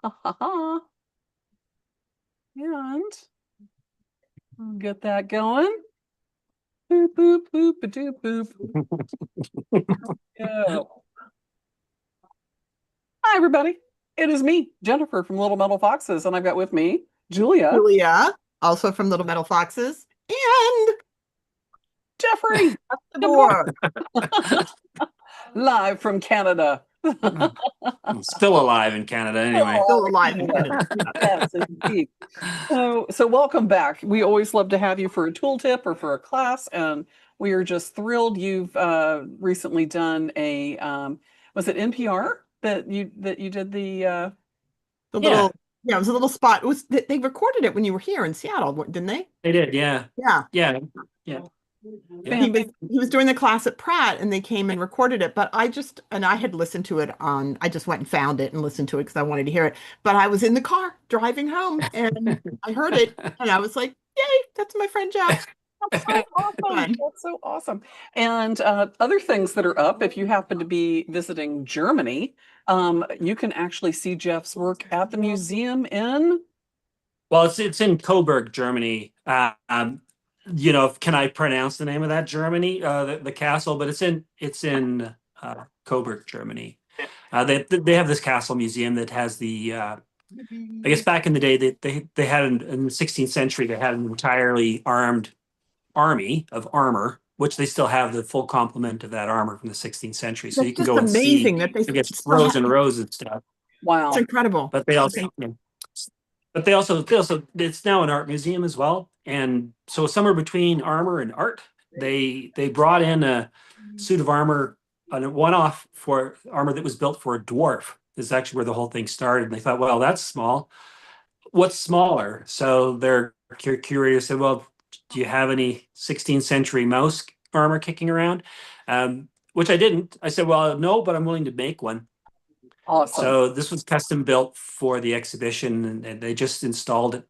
And we'll get that going. Boop, boop, boop, a doop, boop. Yeah. Hi, everybody. It is me, Jennifer from Little Metal Foxes, and I've got with me Julia. Julia, also from Little Metal Foxes, and Jeffrey DeBoer. live from Canada. Still alive in Canada anyway. Still alive in Canada. Yes, indeed. So welcome back. We always love to have you for a tool tip or for a class, and we are just thrilled you've recently done a was it NPR that you did the little it was a little spot. It was they recorded it when you were here in Seattle, didn't they? They did, yeah. Yeah. He was doing the class at Pratt and they came and recorded it, but I had listened to it I just went and found it and listened to it because I wanted to hear it. But I was in the car driving home and I heard it and I was like, yay, that's my friend Jeff. That's so awesome. That's so awesome. And other things that are up, if you happen to be visiting Germany, you can actually see Jeff's work at the museum in. Well, it's in Coburg, Germany. Can I pronounce the name of that Germany? The castle, but it's in Coburg, Germany. They have this castle museum that has the. I guess back in the day they had in the 16th century they had an entirely armed army of armor, which they still have the full complement of that armor from the 16th century. So you can go and see against rows and rows and stuff. Wow, it's incredible. But they also, it's now an art museum as well. And so somewhere between armor and art, they brought in a suit of armor, a one-off for armor that was built for a dwarf. This is actually where the whole thing started. And they thought, well, that's small. What's smaller? So they're curious. Said, well, do you have any 16th century mouse armor kicking around? Which I didn't. I said, well, no, but I'm willing to make one. Awesome. So this was custom built for the exhibition, and they just installed it.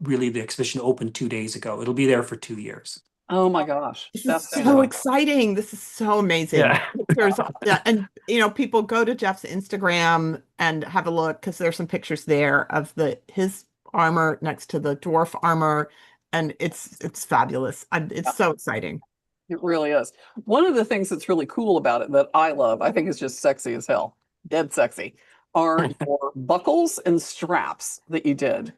Really, the exhibition opened 2 days ago. It'll be there for 2 years. Oh my gosh, that's so exciting! This is so amazing. Yeah. And people go to Jeff's Instagram and have a look because there's some pictures there of his armor next to the dwarf armor. And it's fabulous. It's so exciting. It really is. One of the things that's really cool about it that I love, I think is just sexy as hell, dead sexy, are your buckles and straps that you did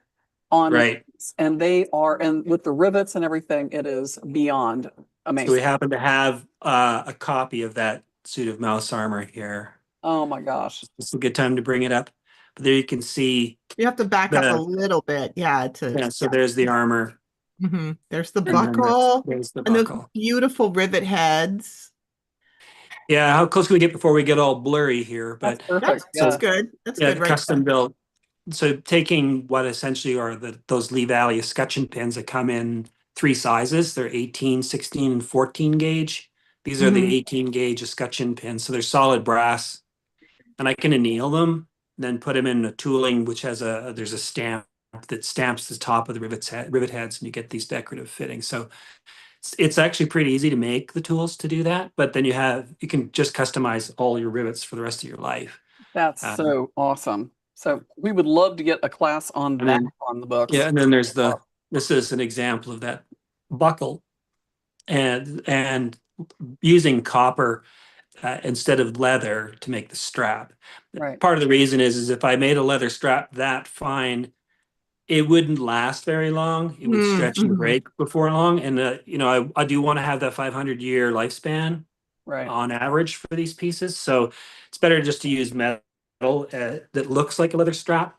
on right. And they are, and with the rivets and everything, it is beyond amazing. So we happen to have a copy of that suit of mouse armor here. Oh my gosh. It's a good time to bring it up. But there you can see. You have to back up a little bit. So there's the armor. Mm-hmm. There's the buckle. There's the and buckle. the beautiful rivet heads. Yeah, how close can we get before we get all blurry here? But that's good. That's good. Right, custom built. So taking what essentially are those Lee Valley escutcheon pins that come in 3 sizes. They're 18, 16, and 14 gauge. These are the 18 gauge escutcheon pins. So they're solid brass. And I can anneal them, then put them in a tooling which has there's a stamp that stamps the top of the rivet heads, and you get these decorative fittings. So it's actually pretty easy to make the tools to do that, but then you can just customize all your rivets for the rest of your life. That's so awesome. So we would love to get a class on that on the books. Yeah, and then there's this is an example of that buckle, and using copper instead of leather to make the strap. Right. Part of the reason is if I made a leather strap that fine, it wouldn't last very long. It would stretch and break before long. And, I do want to have that 500-year lifespan on average for these pieces. So it's better just to use metal that looks like a leather strap.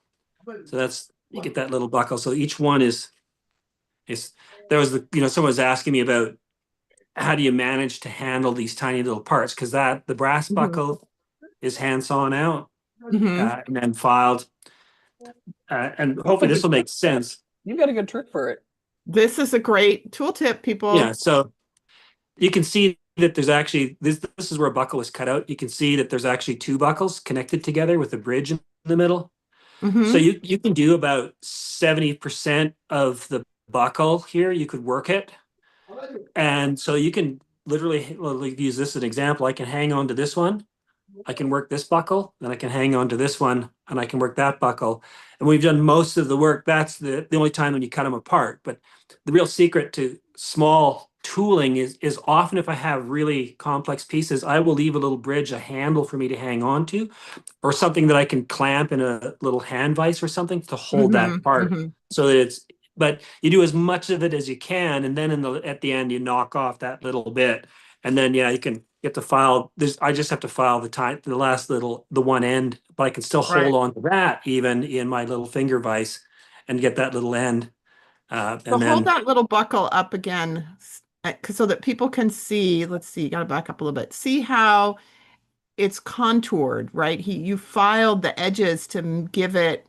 So you get that little buckle. So each one there was someone was asking me about how do you manage to handle these tiny little parts? Because the brass buckle is hand sawn out and then filed. And hopefully this will make sense. You've got a good trick for it. This is a great tool tip, people. Yeah, so you can see that there's actually, this is where a buckle is cut out. You can see that there's actually 2 buckles connected together with a bridge in the middle. So you can do about 70% of the buckle here. You could work it. And so you can literally use this as an example. I can hang on to this one I can work this buckle, then I can hang on to this one, and I can work that buckle. And we've done most of the work. That's the only time when you cut them apart. But the real secret to small tooling is often if I have really complex pieces, I will leave a little bridge, a handle for me to hang on to, or something that I can clamp in a little hand vise or something to hold that part. So that it's, but you do as much of it as you can, and then at the end you knock off that little bit, and then you can get to file. I just have to file the one end, but I can still hold on to that even in my little finger vise and get that little end. So hold that little buckle up again, so that people can see. Let's see, you got to back up a little bit. See how it's contoured, right? You filed the edges to give it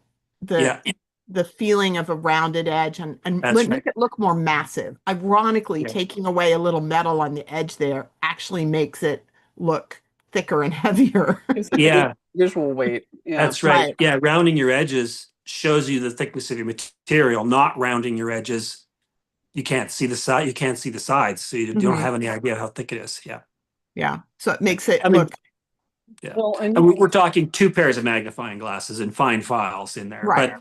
the feeling of a rounded edge and make it look more massive. Ironically, taking away a little metal on the edge there actually makes it look thicker and heavier. Visual weight. Yeah. That's right. Yeah, rounding your edges shows you the thickness of your material. Not rounding your edges, you can't see the side. You can't see the sides, so you don't have any idea how thick it is. Yeah. So it makes it look. Yeah. Well, and we're talking 2 pairs of magnifying glasses and fine files in there. Right.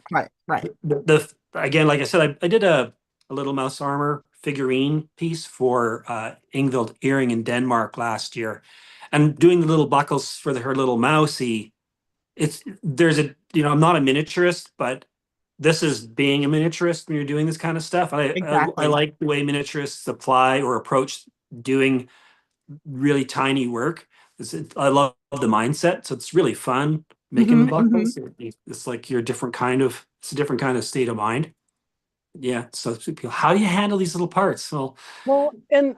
Again, like I said, I did a little mouse armor figurine piece for Ingvild Earring in Denmark last year, and doing the little buckles for her little mousey. I'm not a miniaturist, but this is being a miniaturist when you're doing this kind of stuff. I like the way miniaturists apply or approach doing really tiny work. I love the mindset, so it's really fun making buckles. It's like it's a different kind of state of mind. Yeah. So how do you handle these little parts? Well, and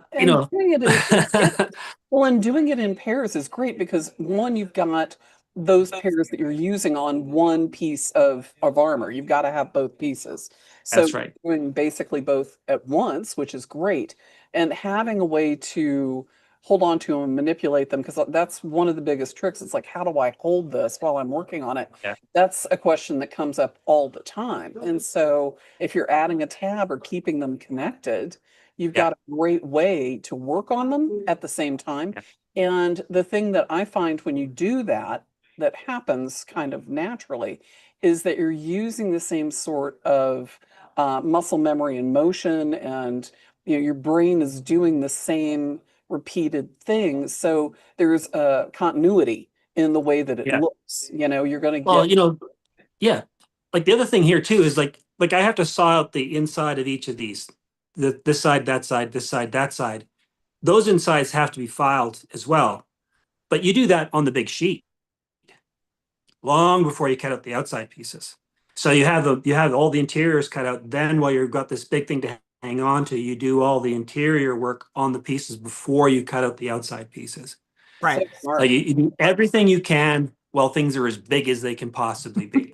doing it in pairs is great because one, you've got those pairs that you're using on one piece of armor. You've got to have both pieces. So that's right. Doing basically both at once, which is great, and having a way to hold on to them and manipulate them, because that's one of the biggest tricks. It's like, how do I hold this while I'm working on it? That's a question that comes up all the time. And so if you're adding a tab or keeping them connected, you've got a great way to work on them at the same time. And the thing that I find when you do that happens kind of naturally, is that you're using the same sort of muscle memory and motion, and your brain is doing the same repeated things. So there's a continuity in the way that it looks. You're going to get. Like the other thing here too is like I have to saw out the inside of each of these. This side, that side, this side, that side. Those insides have to be filed as well. But you do that on the big sheet long before you cut out the outside pieces. So you have all the interiors cut out. Then while you've got this big thing to hang on to, you do all the interior work on the pieces before you cut out the outside pieces. Right. Like you do everything you can while things are as big as they can possibly be.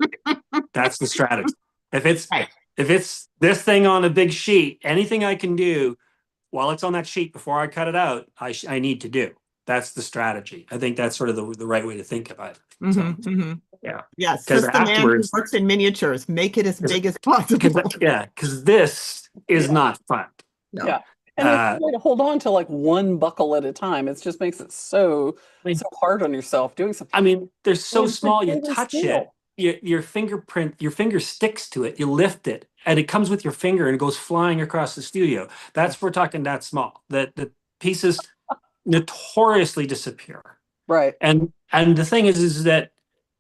That's the strategy. If it's this thing on a big sheet, anything I can do while it's on that sheet before I cut it out, I need to do. That's the strategy. I think that's sort of the right way to think about it. Yeah. Yes. Because the man who works in miniatures, make it as big as possible. Because this is not fun. No. Yeah. And it's a way to hold on to like one buckle at a time. It just makes it so hard on yourself doing something. I mean, they're so small, you touch it. Your finger sticks to it, you lift it, and it comes with your finger and it goes flying across the studio. We're talking that small. The pieces notoriously disappear. Right. And the thing is that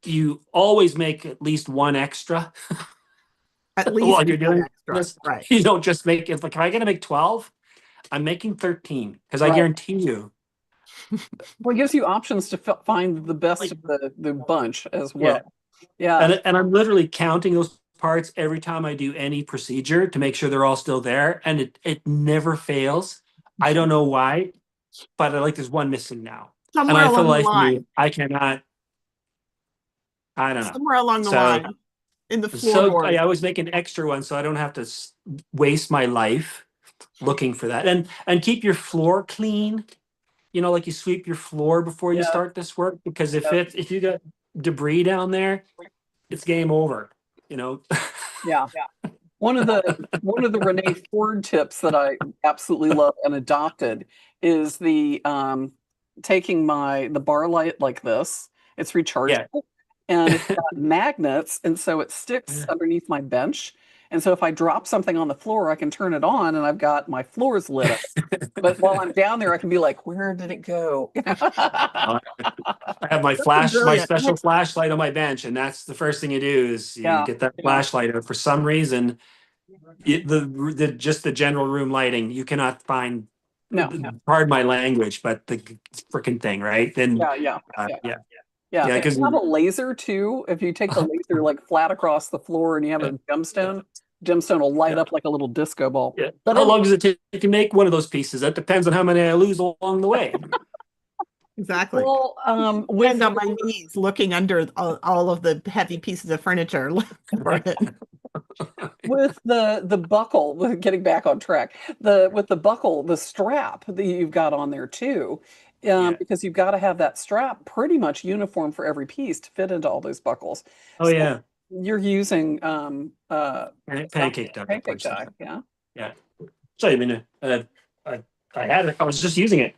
you always make at least one extra. At least while you're doing this. Right. You don't just make it like, am I going to make 12? I'm making 13 because I guarantee you. Well, it gives you options to find the best of the bunch as well. Yeah. And I'm literally counting those parts every time I do any procedure to make sure they're all still there. And it never fails. I don't know why, but there's one missing now. Somewhere and I feel like me, I cannot. I don't know. Somewhere along the line in the floorboard. I always make an extra one so I don't have to waste my life looking for that. And keep your floor clean. Like you sweep your floor before you start this work, because if you got debris down there, it's game over. Yeah. One of the Renee Ford tips that I absolutely love and adopted is the taking the bar light like this. It's rechargeable and it's got magnets, and so it sticks underneath my bench. And so if I drop something on the floor, I can turn it on and I've got my floors lit up. But while I'm down there, I can be like, where did it go? I have my special flashlight on my bench, and that's the first thing you do is you get that flashlight out. For some reason, just the general room lighting, you cannot find. Pardon my language, but the freaking thing, right? Then yeah. If because you have a laser too, if you take the laser like flat across the floor and you have a gemstone will light up like a little disco ball. Yeah. But how long does it take to make one of those pieces? That depends on how many I lose along the way. Exactly. Well, with on my knees, looking under all of the heavy pieces of furniture. With the buckle, getting back on track, with the buckle, the strap that you've got on there too, because you've got to have that strap pretty much uniform for every piece to fit into all those buckles. Oh, so yeah. You're using pancake dye. Yeah. So I mean, I had it. I was just using it.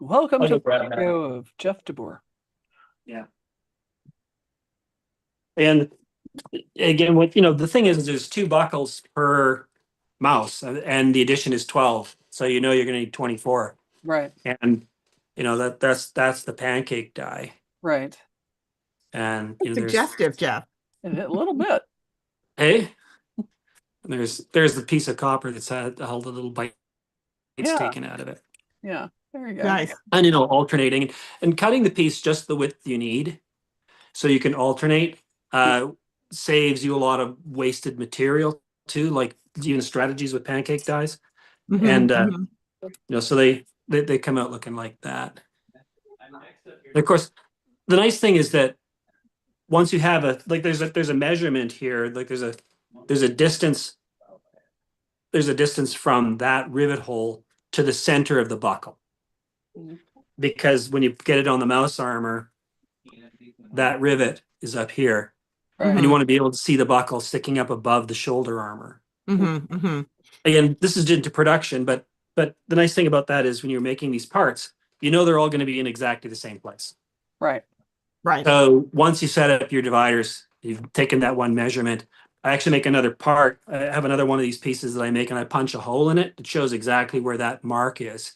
Welcome to the video of Jeff DeBoer. Yeah. And again, the thing is there's 2 buckles per mouse, and the addition is 12. So you're going to need 24. Right. And that's the pancake dye. Right. And suggestive, Jeff. A little bit. Hey, there's the piece of copper that's had a little bite taken out of it. Yeah. There you go. Nice. And alternating and cutting the piece just the width you need, so you can alternate. Saves you a lot of wasted material too, like even strategies with pancake dyes. And so they come out looking like that. And of course, the nice thing is that once you have there's a measurement here, like there's a distance from that rivet hole to the center of the buckle, because when you get it on the mouse armor, that rivet is up here. Right. And you want to be able to see the buckle sticking up above the shoulder armor. Again, this is into production, but the nice thing about that is when you're making these parts, they're all going to be in exactly the same place. Right. So once you set up your dividers, you've taken that one measurement. I actually make another part. I have another one of these pieces that I make, and I punch a hole in it. It shows exactly where that mark is,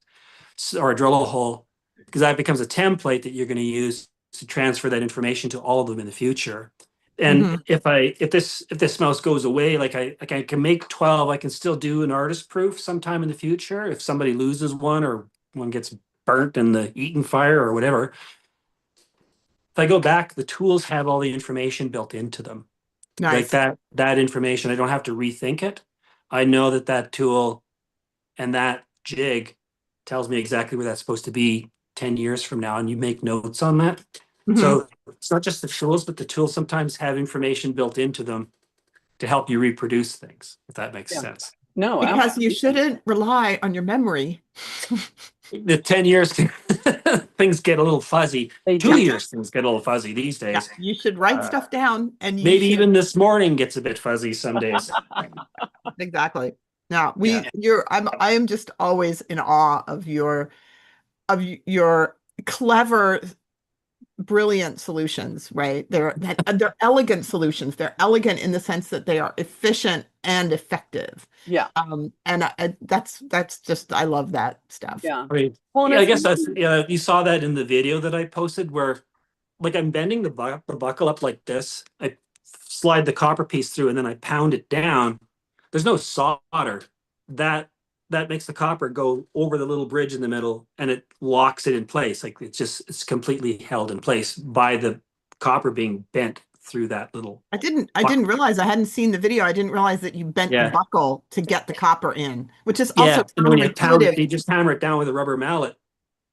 or drill a hole, because that becomes a template that you're going to use to transfer that information to all of them in the future. And if this mouse goes away, like I can make 12, I can still do an artist proof sometime in the future. If somebody loses one, or one gets burnt in the Eaton fire or whatever, if I go back, the tools have all the information built into them. Nice. Like that information, I don't have to rethink it. I know that tool and that jig tells me exactly where that's supposed to be 10 years from now, and you make notes on that. So it's not just the tools, but the tools sometimes have information built into them to help you reproduce things, if that makes sense. No, because you shouldn't rely on your memory. The 10 years, things get a little fuzzy. 2 years, things get a little fuzzy these days. Yeah, you should write stuff down, and even this morning gets a bit fuzzy some days. Exactly. Now I am just always in awe of your clever, brilliant solutions, right? They're elegant solutions. They're elegant in the sense that they are efficient and effective. Yeah. And that's just, I love that stuff. Yeah. I mean, I guess that's, you saw that in the video that I posted, where like I'm bending the buckle up like this. I slide the copper piece through, and then I pound it down. There's no solder. That makes the copper go over the little bridge in the middle, and it locks it in place. Like it's completely held in place by the copper being bent through that little. I didn't realize, I hadn't seen the video. I didn't realize that you bent the buckle to get the copper in, which is also and when you pound it, you just hammer it down with a rubber mallet,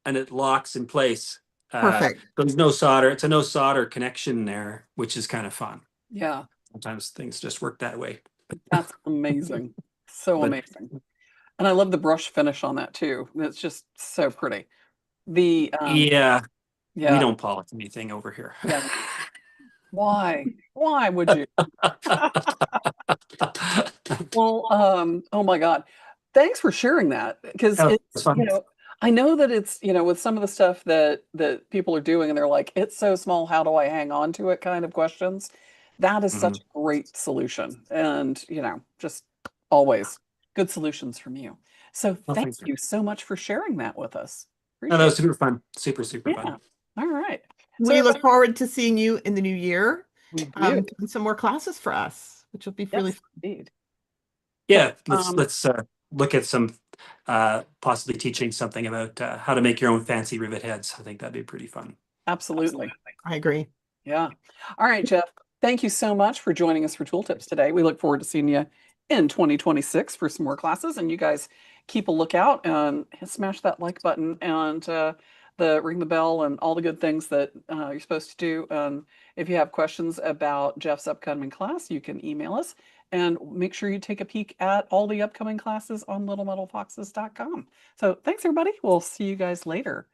and it locks in place. Perfect. There's no solder. It's a no solder connection there, which is kind of fun. Yeah. Sometimes things just work that way. That's amazing. So amazing. And I love the brush finish on that too. It's just so pretty. We don't polish anything over here. Yeah. Why would you? Well, oh my God. thanks for sharing that, because Oh, it's, it's fun. I know that it's, with some of the stuff that people are doing and they're like, it's so small, how do I hang on to it kind of questions. That is such a great solution. And, just always good solutions from you. So Well, thank thanks. you so much for sharing that with us. No, that was Appreciate super fun. Super, super it. Yeah. fun. All right. So We look everybody, forward to seeing you in the new year, we do. doing some more classes for us, which will be really Yes, fun. indeed. Yeah, So, let's look at some possibly teaching something about how to make your own fancy rivet heads. I think that'd be pretty fun. absolutely. I agree. Yeah. All right, Jeff. Thank you so much for joining us for Tooltips today. We look forward to seeing you in 2026 for some more classes. And you guys keep a lookout and smash that like button and the ring the bell and all the good things that you're supposed to do. And if you have questions about Jeff's upcoming class, you can email us and make sure you take a peek at all the upcoming classes on littlemetalfoxes.com. So thanks, everybody. We'll see you guys later.